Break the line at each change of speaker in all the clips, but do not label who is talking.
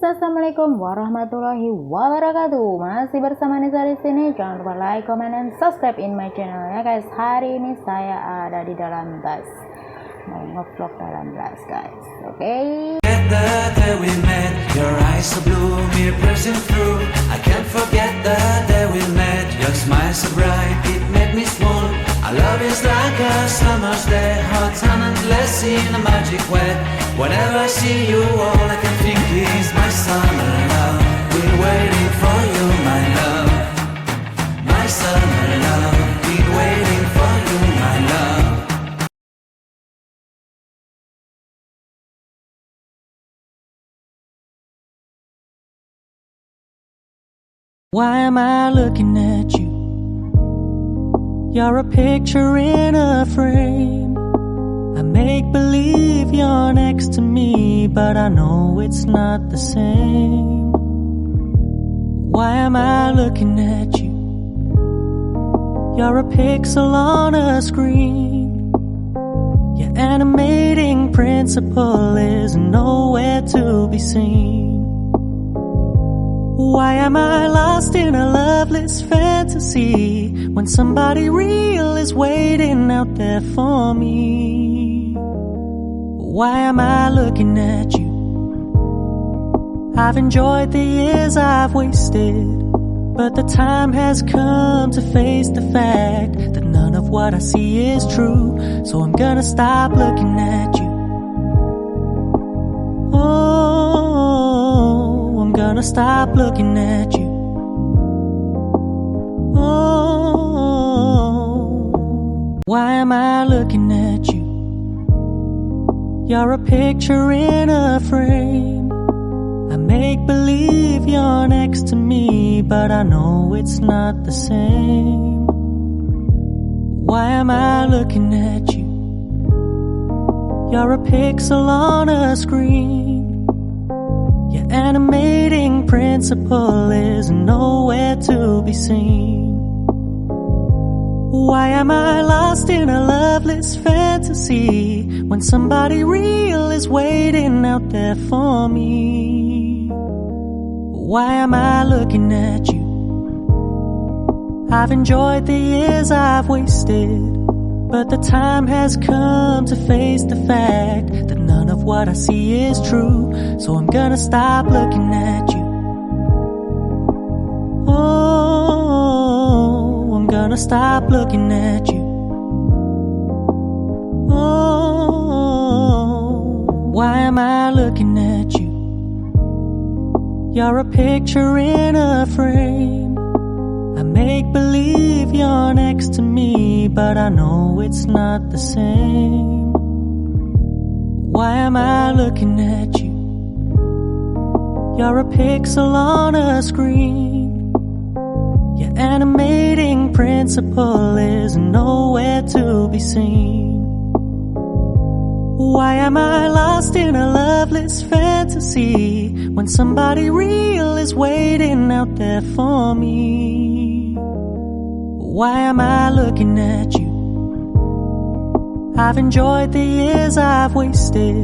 Assalamualaikum warahmatullahi wabarakatuh. Masih bersama Nisa di sini. Jangan lupa like, comment, and subscribe in my channel ya guys. Hari ini saya ada di dalam bus, mau ngevlog dalam bus guys. Oke.
The day we met, your eyes so blue, me pressing through. I can't forget the day we met. Your smile so bright, it made me swoon. Our love is like a summer's day, hot and endless in a magic way. Whenever I see you, all I can think is my summer love. Been waiting for you, my love. My summer love. Been waiting for you, my love.
Why am I looking at you? You're a picture in a frame. I make believe you're next to me, but I know it's not the same. Why am I looking at you? You're a pixel on a screen. Your animating principle is nowhere to be seen. Why am I lost in a loveless fantasy when somebody real is waiting out there for me? Why am I looking at you? I've enjoyed the years I've wasted, but the time has come to face the fact that none of what I see is true. So I'm gonna stop looking at you. I'm gonna stop looking at you. Why am I looking at you? You're a picture in a frame. I make believe you're next to me, but I know it's not the same. Why am I looking at you? You're a pixel on a screen. Your animating principle is nowhere to be seen. Why am I lost in a loveless fantasy when somebody real is waiting out there for me? Why am I looking at you? I've enjoyed the years I've wasted, but the time has come to face the fact that none of what I see is true. So I'm gonna stop looking at you. I'm gonna stop looking at you. Why am I looking at you? You're a picture in a frame. I make believe you're next to me, but I know it's not the same. Why am I looking at you? You're a pixel on a screen. Your animating principle is nowhere to be seen. Why am I lost in a loveless fantasy when somebody real is waiting out there for me? Why am I looking at you? I've enjoyed the years I've wasted,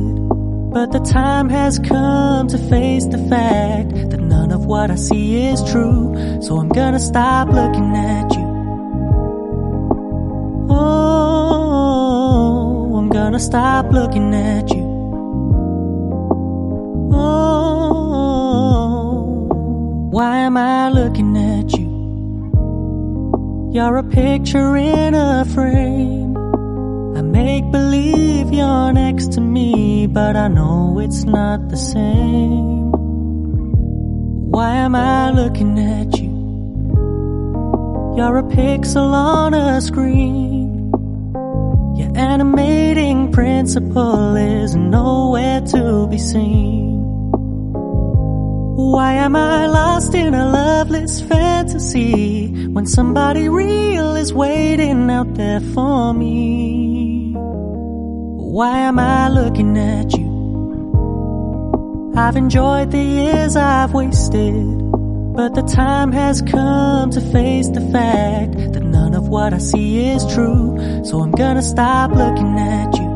but the time has come to face the fact that none of what I see is true. So I'm gonna stop looking at you. I'm gonna stop looking at you. Why am I looking at you? You're a picture in a frame. I make believe you're next to me, but I know it's not the same. Why am I looking at you? You're a pixel on a screen. Your animating principle is nowhere to be seen. Why am I lost in a loveless fantasy when somebody real is waiting out there for me? Why am I looking at you? I've enjoyed the years I've wasted, but the time has come to face the fact that none of what I see is true. So I'm gonna stop looking at you.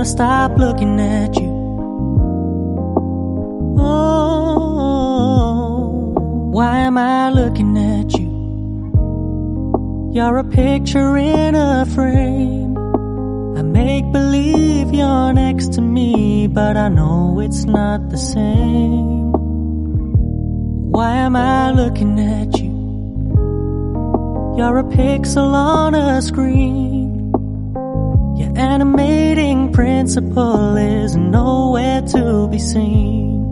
gonna stop looking at you. Oh, why am I looking at you? You're a picture in a frame. I make believe you're next to me, but I know it's not the same. Why am I looking at you? You're a pixel on a screen. Your animating principle is nowhere to be seen.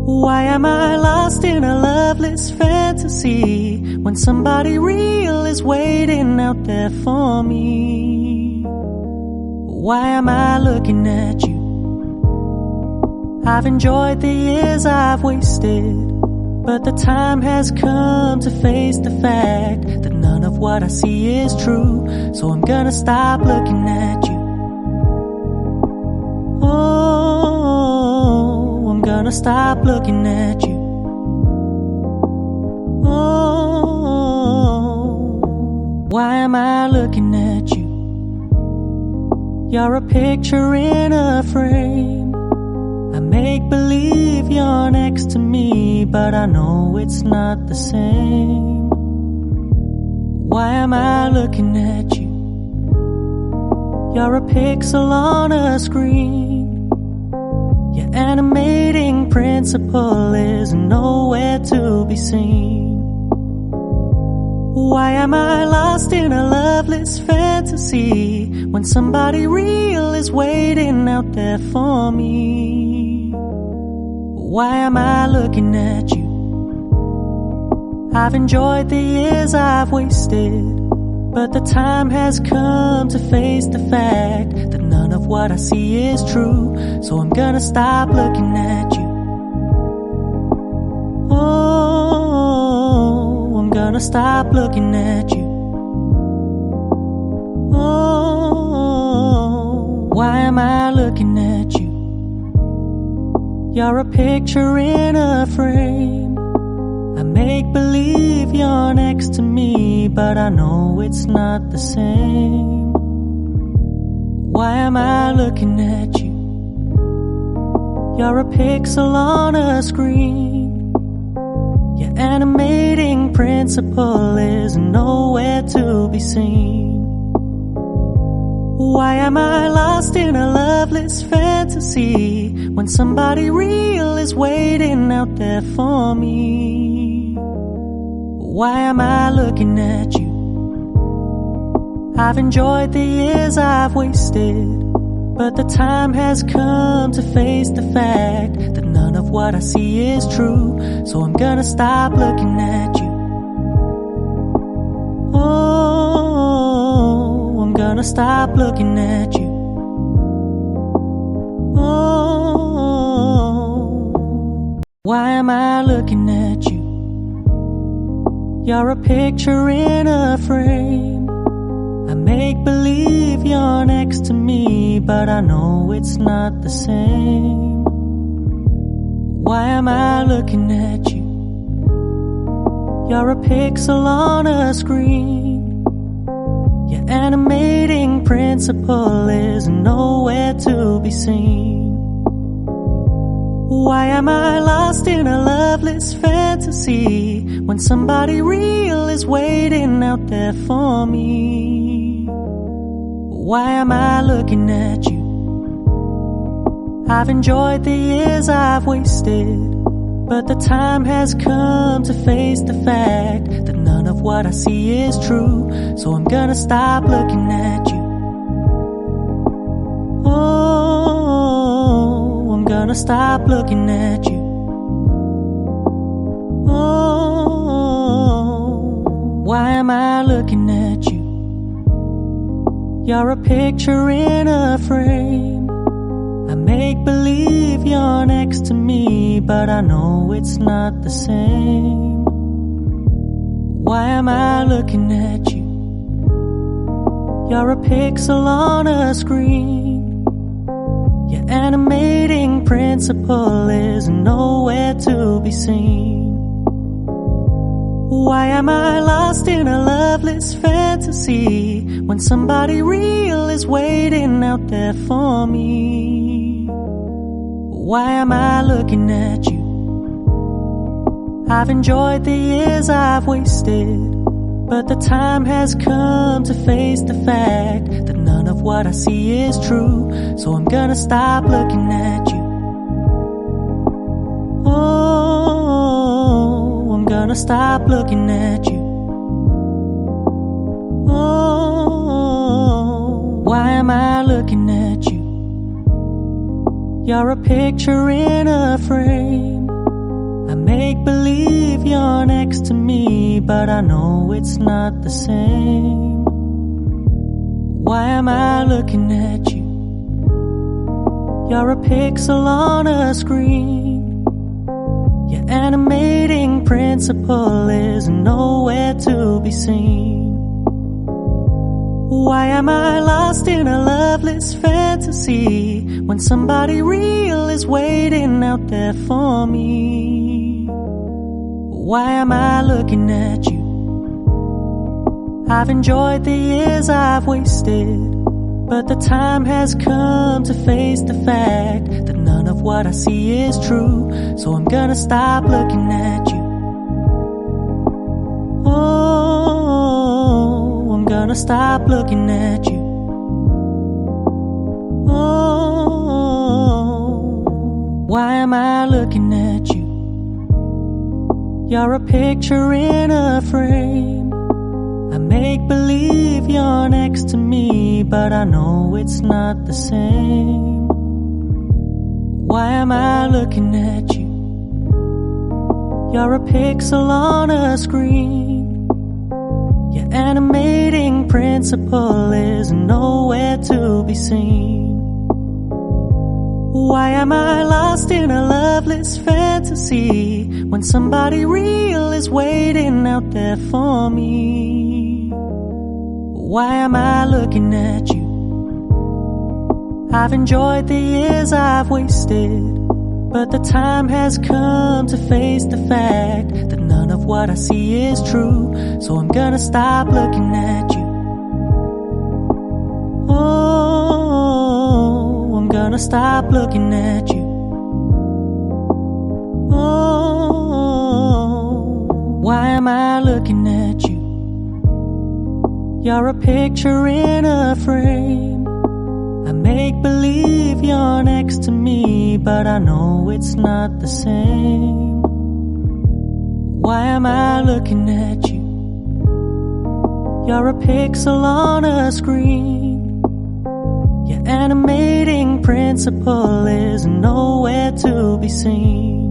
Why am I lost in a loveless fantasy when somebody real is waiting out there for me? Why am I looking at you? I've enjoyed the years I've wasted, but the time has come to face the fact that none of what I see is true. So I'm gonna stop looking at you. Oh, I'm gonna stop looking at you. Oh, why am I looking at you? You're a picture in a frame. I make believe you're next to me, but I know it's not the same. Why am I looking at you? You're a pixel on a screen. Your animating principle is nowhere to be seen. Why am I lost in a loveless fantasy when somebody real is waiting out there for me? Why am I looking at you? I've enjoyed the years I've wasted, but the time has come to face the fact that none of what I see is true. So I'm gonna stop looking at you. Oh, I'm gonna stop looking at you. Oh, why am I looking at you? You're a picture in a frame. I make believe you're next to me, but I know it's not the same. Why am I looking at you? You're a pixel on a screen. Your animating principle is nowhere to be seen. Why am I lost in a loveless fantasy when somebody real is waiting out there for me? Why am I looking at you? I've enjoyed the years I've wasted, but the time has come to face the fact that none of what I see is true. So I'm gonna stop looking at you. Oh, I'm gonna stop looking at you. Oh, why am I looking at you? You're a picture in a frame. I make believe you're next to me, but I know it's not the same. Why am I looking at you? You're a pixel on a screen. Your animating principle is nowhere to be seen. Why am I lost in a loveless fantasy when somebody real is waiting out there for me? Why am I looking at you? I've enjoyed the years I've wasted, but the time has come to face the fact that none of what I see is true. So I'm gonna stop looking at you. Oh, I'm gonna stop looking at you. Oh, why am I looking at you? You're a picture in a frame. I make believe you're next to me, but I know it's not the same. Why am I looking at you? You're a pixel on a screen. Your animating principle is nowhere to be seen. Why am I lost in a loveless fantasy when somebody real is waiting out there for me? Why am I looking at you? I've enjoyed the years I've wasted, but the time has come to face the fact that none of what I see is true. So I'm gonna stop looking at you. Oh, I'm gonna stop looking at you. Oh, why am I looking at you? You're a picture in a frame. I make believe you're next to me, but I know it's not the same. Why am I looking at you? You're a pixel on a screen. Your animating principle is nowhere to be seen. Why am I lost in a loveless fantasy when somebody real is waiting out there for me? Why am I looking at you? I've enjoyed the years I've wasted, but the time has come to face the fact that none of what I see is true. So I'm gonna stop looking at you. Oh, I'm gonna stop looking at you. Oh, why am I looking at you? You're a picture in a frame. I make believe you're next to me, but I know it's not the same. Why am I looking at you? You're a pixel on a screen. Your animating principle is nowhere to be seen. Why am I lost in a loveless fantasy when somebody real is waiting out there for me? Why am I looking at you? I've enjoyed the years I've wasted, but the time has come to face the fact that none of what I see is true. So I'm gonna stop looking at you. Oh, I'm gonna stop looking at you. Oh, why am I looking at you? You're a picture in a frame. I make believe you're next to me, but I know it's not the same. Why am I looking at you? You're a pixel on a screen. Your animating principle is nowhere to be seen.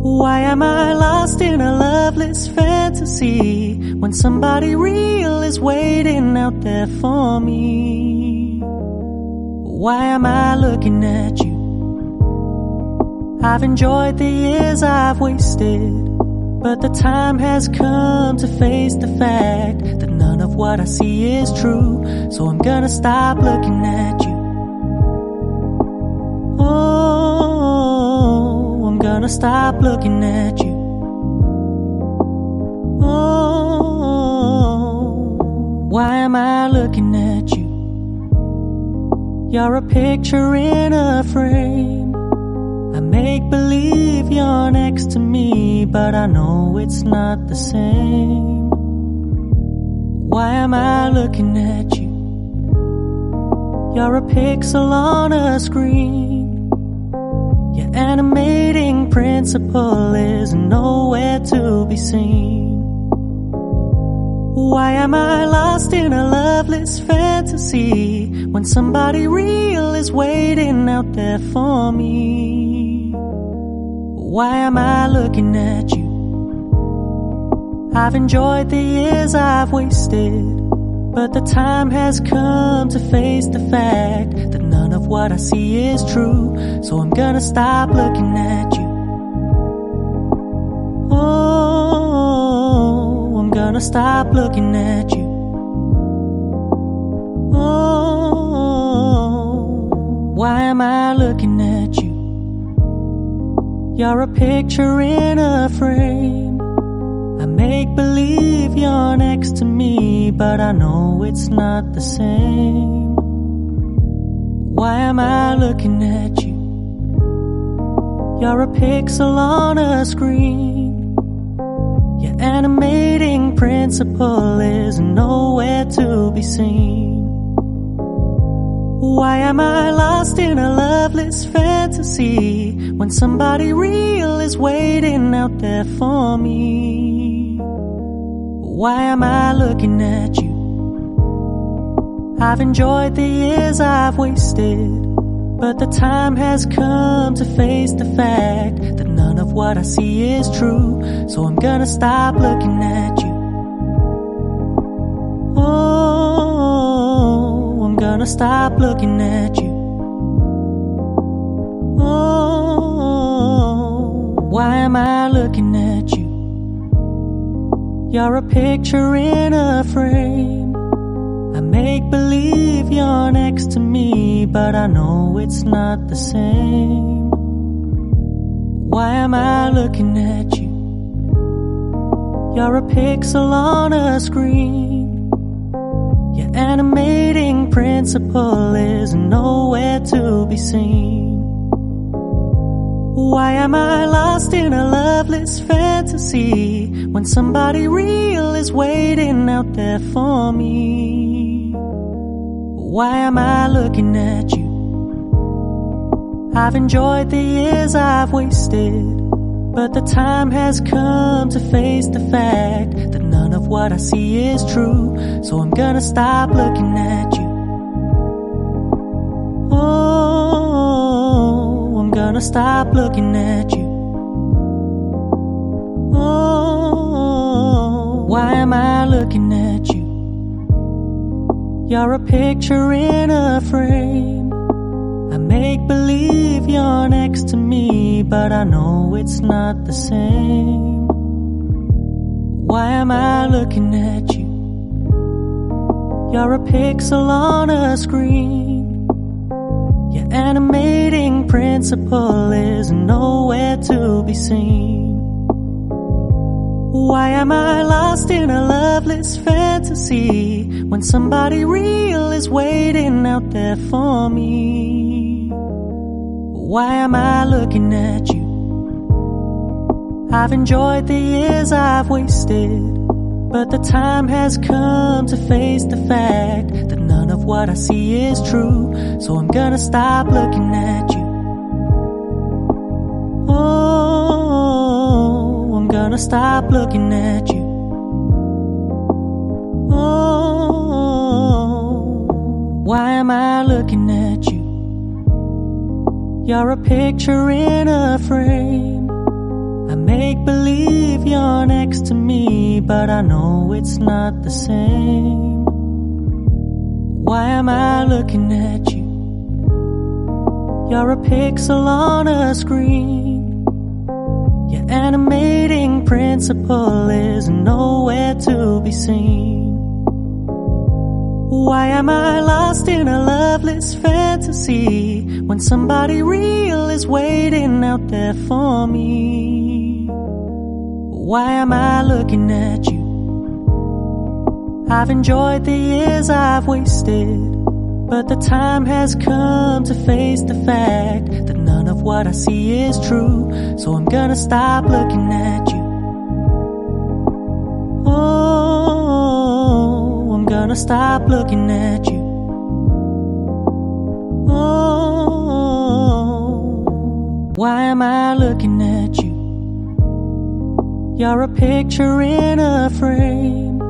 Why am I lost in a loveless fantasy when somebody real is waiting out there for me? Why am I looking at you? I've enjoyed the years I've wasted, but the time has come to face the fact that none of what I see is true. So I'm gonna stop looking at you. Oh, I'm gonna stop looking at you. Oh, why am I looking at you? You're a picture in a frame. I make believe you're next to me, but I know it's not the same. Why am I looking at you? You're a pixel on a screen. Your animating principle is nowhere to be seen. Why am I lost in a loveless fantasy when somebody real is waiting out there for me? Why am I looking at you? I've enjoyed the years I've wasted, but the time has come to face the fact that none of what I see is true. So I'm gonna stop looking at you. Oh, I'm gonna stop looking at you. Oh, why am I looking at you? You're a picture in a frame. make believe you're next to me, but I know it's not the same. Why am I looking at you? You're a pixel on a screen. Your animating principle is nowhere to be seen. Why am I lost in a loveless fantasy when somebody real is waiting out there for me? Why am I looking at you? I've enjoyed the years I've wasted, but the time has come to face the fact that none of what I see is true. So I'm gonna stop looking at you. Oh, I'm gonna stop looking at you. Oh, why am I looking at you? You're a picture in a frame. I make believe you're next to me, but I know it's not the same. Why am I looking at you? You're a pixel on a screen. Your animating principle is nowhere to be seen. Why am I lost in a loveless fantasy when somebody real is waiting out there for me? Why am I looking at you? I've enjoyed the years I've wasted, but the time has come to face the fact that none of what I see is true. So I'm gonna stop looking at you. Oh, I'm gonna stop looking at you. Oh, why am I looking at you? You're a picture in a frame. I make believe you're next to me, but I know it's not the same. Why am I looking at you? You're a pixel on a screen. Your animating principle is nowhere to be seen. Why am I lost in a loveless fantasy when somebody real is waiting out there for me? Why am I looking at you? I've enjoyed the years I've wasted, but the time has come to face the fact that none of what I see is true. So I'm gonna stop looking at you. Oh, I'm gonna stop looking at you. Oh, why am I looking at you? You're a picture in a frame. I make believe you're next to me, but I know it's not the same. Why am I looking at you? You're a pixel on a screen. Your animating principle is nowhere to be seen. Why am I lost in a loveless fantasy when somebody real is waiting out there for me? Why am I looking at you? I've enjoyed the years I've wasted, but the time has come to face the fact that none of what I see is true. So I'm gonna stop looking at you. Oh, I'm gonna stop looking at you. Oh, why am I looking at you? You're a picture in a frame.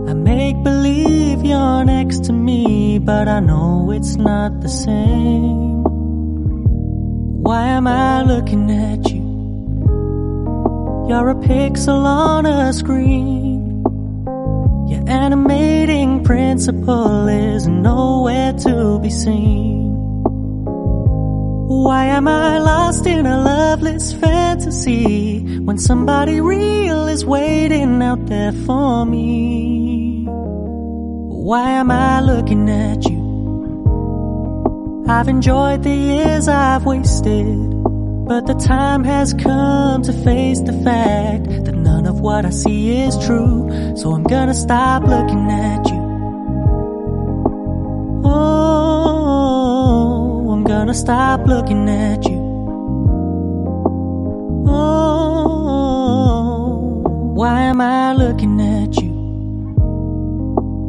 I make believe you're next to me, but I know it's not the same. Why am I looking at you? You're a pixel on a screen. Your animating principle is nowhere to be seen. Why am I lost in a loveless fantasy when somebody real is waiting out there for me? Why am I looking at you? I've enjoyed the years I've wasted, But the time has come to face the fact that none of what I see is true. So I'm gonna stop looking at you. Oh, I'm gonna stop looking at you. Oh, why am I looking at you?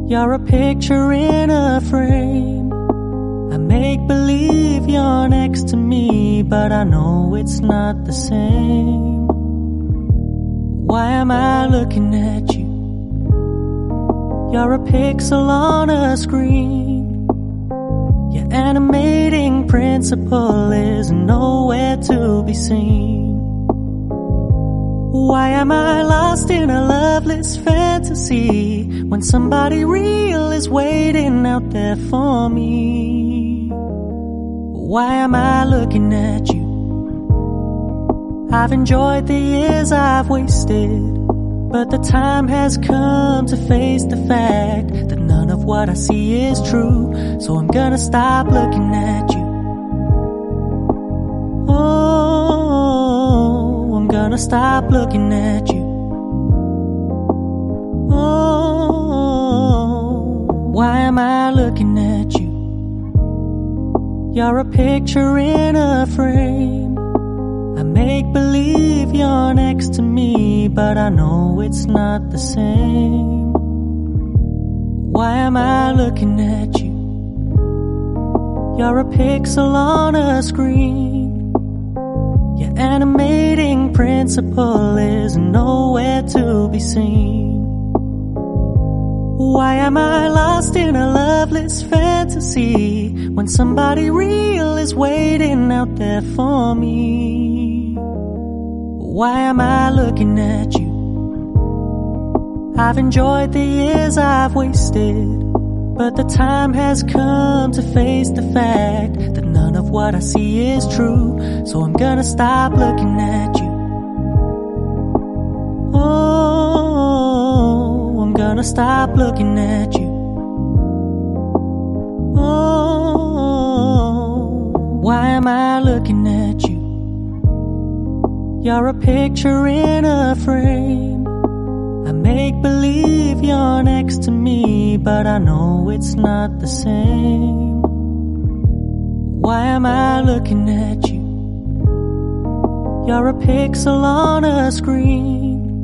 You're a picture in a frame. I make believe you're next to me, but I know it's not the same. Why am I looking at you? You're a pixel on a screen. Your animating principle is nowhere to be seen. Why am I lost in a loveless fantasy when somebody real is waiting out there for me? Why am I looking at you? I've enjoyed the years I've wasted, but the time has come to face the fact that none of what I see is true. So I'm gonna stop looking at you. Oh, I'm gonna stop looking at you. Oh, why am I looking at you? You're a picture in a frame. I make believe you're next to me, but I know it's not the same. Why am I looking at you? You're a pixel on a screen. Your animating principle is nowhere to be seen. Why am I lost in a loveless fantasy when somebody real is waiting out there for me? Why am I looking at you? I've enjoyed the years I've wasted, but the time has come to face the fact that none of what I see is true. So I'm gonna stop looking at you. Oh, I'm gonna stop looking at you. Oh, why am I looking at you? You're a picture in a frame. I make believe you're next to me, but I know it's not the same. Why am I looking at you? You're a pixel on a screen.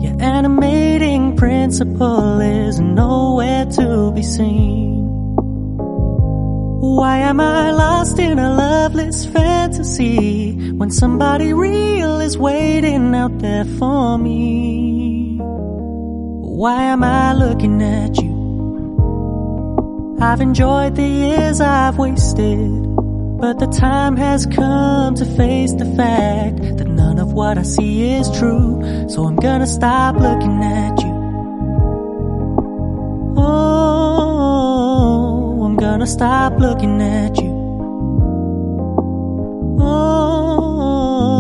Your animating principle is nowhere to be seen. Why am I lost in a loveless fantasy when somebody real is waiting out there for me? Why am I looking at you? I've enjoyed the years I've wasted, but the time has come to face the fact that none of what I see is true. So I'm gonna stop looking at you. Oh, I'm gonna stop looking at you. Oh,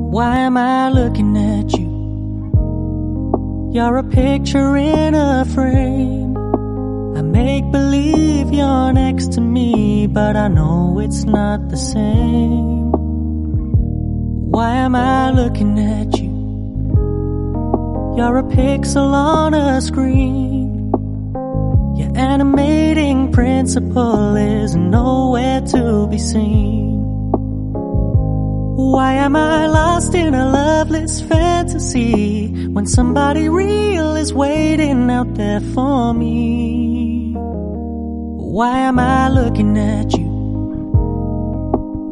why am I looking at you? You're a picture in a frame. I make believe you're next to me, but I know it's not the same. Why am I looking at you? You're a pixel on a screen. Your animating principle is nowhere to be seen. Why am I lost in a loveless fantasy when somebody real is waiting out there for me? Why am I looking at you?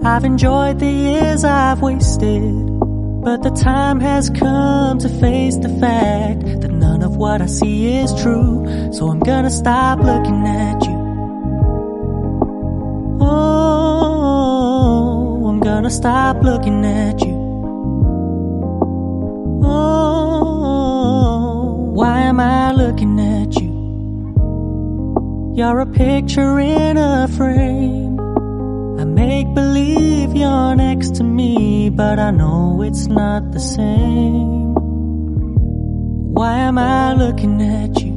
I've enjoyed the years I've wasted, but the time has come to face the fact that none of what I see is true. So I'm gonna stop looking at you. Oh, I'm gonna stop looking at you. Oh, why am I looking at you? You're a picture in a frame. I make believe you're next to me, but I know it's not the same. Why am I looking at you?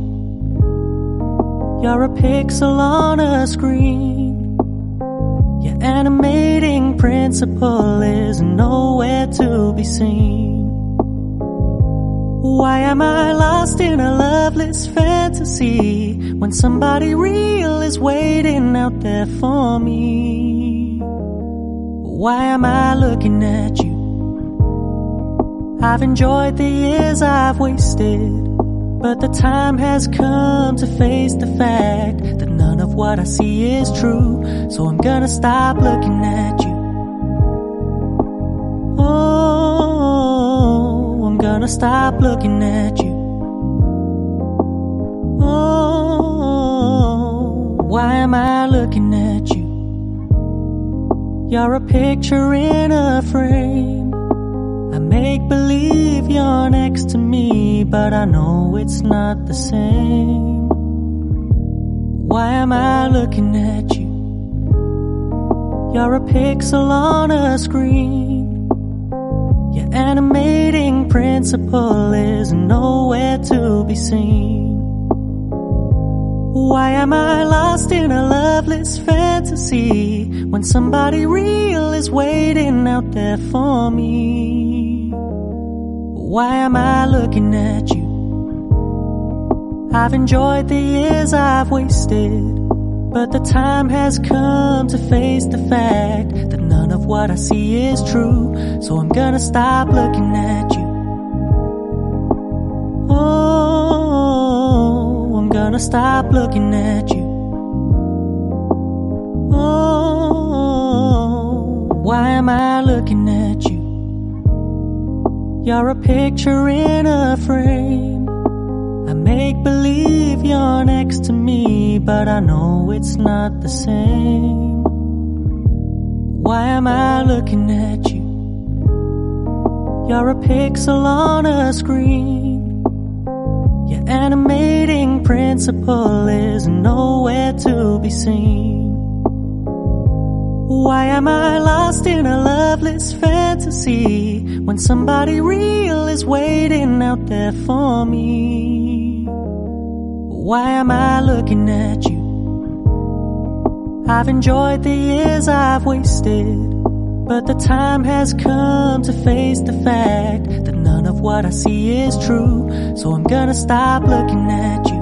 You're a pixel on a screen. Your animating principle is nowhere to be seen. Why am I lost in a loveless fantasy when somebody real is waiting out there for me? Why am I looking at you? I've enjoyed the years I've wasted, but the time has come to face the fact that none of what I see is true. So I'm gonna stop looking at you. Oh, I'm gonna stop looking at you. Oh, why am I looking at you? You're a picture in a frame. I make believe you're next to me, but I know it's not the same. Why am I looking at you? You're a pixel on a screen. Your animating principle is nowhere to be seen. Why am I lost in a loveless fantasy when somebody real is waiting out there for me? Why am I looking at you? I've enjoyed the years I've wasted, but the time has come to face the fact that none of what I see is true. So I'm gonna stop looking at you. Oh, I'm gonna stop looking at you. Oh, why am I looking at you? You're a picture in a frame. I make believe you're next to me, but I know it's not the same. Why am I looking at you? You're a pixel on a screen. Your animating principle is nowhere to be seen. Why am I lost in a loveless fantasy when somebody real is waiting out there for me? Why am I looking at you? I've enjoyed the years I've wasted, but the time has come to face the fact that none of what I see is true. So I'm gonna stop looking at you.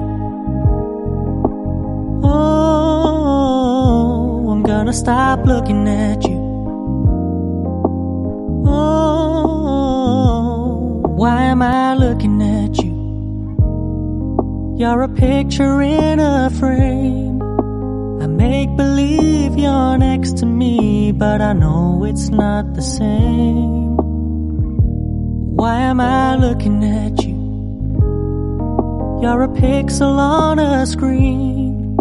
Oh, I'm gonna stop looking at you. Oh, why am I looking at you? You're a picture in a frame. I make believe you're next to me, but I know it's not the same. Why am I looking at you? You're a pixel on a screen.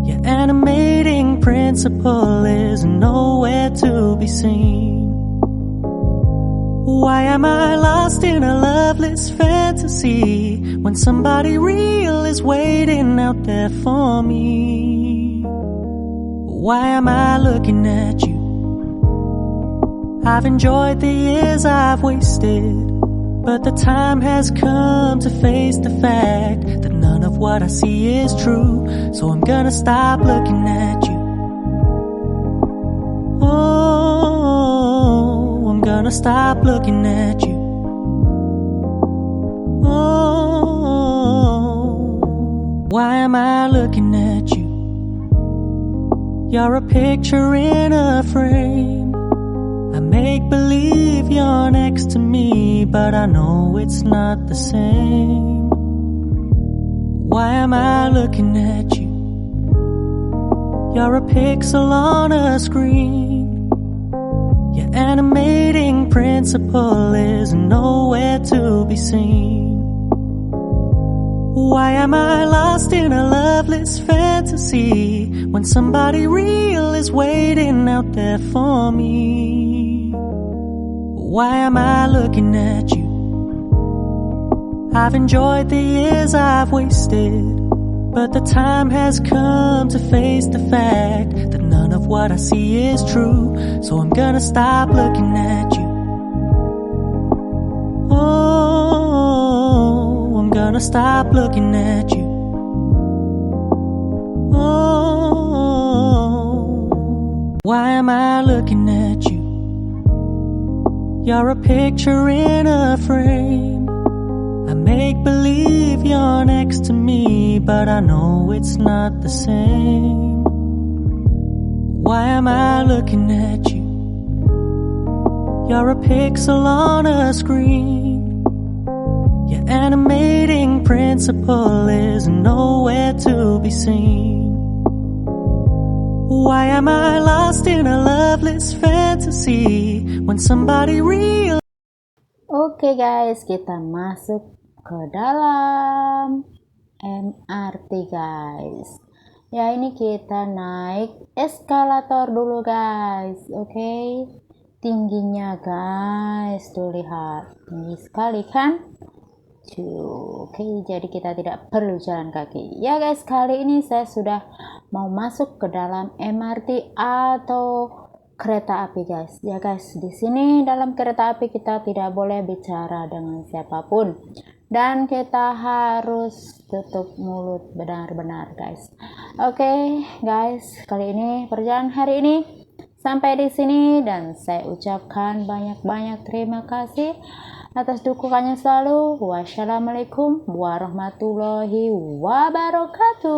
Your animating principle is nowhere to be seen. Why am I lost in a loveless fantasy when somebody real is waiting out there for me? Why am I looking at you? I've enjoyed the years I've wasted, but the time has come to face the fact that none of what I see is true. So I'm gonna stop looking at you. Oh, I'm gonna stop looking at you. Oh, why am I looking at you? You're a picture in a frame. I make believe you're next to me, but I know it's not the same. Why am I looking at you? You're a pixel on a screen. Your animating principle is nowhere to be seen. Why am I lost in a loveless fantasy when somebody real is waiting out there for me? Why am I looking at you? I've enjoyed the years I've wasted, but the time has come to face the fact that none of what I see is true. So I'm gonna stop looking at you. Oh, I'm gonna stop looking at you. Oh, Why am I looking at you? You're a picture in a frame. I make believe you're next to me, but I know it's not the same. Why am I looking at you? You're a pixel on a screen. Your animating principle is nowhere to be seen. Why am I lost in a loveless fantasy when somebody real?
Oke guys, kita masuk ke dalam MRT guys. Ya, ini kita naik eskalator dulu guys. Oke. Tingginya guys, tuh lihat. Tinggi sekali kan? Oke, jadi kita tidak perlu jalan kaki. Ya guys, kali ini saya sudah mau masuk ke dalam MRT atau kereta api guys. Ya guys, di sini dalam kereta api kita tidak boleh bicara dengan siapapun dan kita harus tutup mulut benar-benar guys. Oke guys, kali ini perjalanan hari ini sampai di sini dan saya ucapkan banyak-banyak terima kasih atas dukungannya selalu. Wassalamualaikum warahmatullahi wabarakatuh.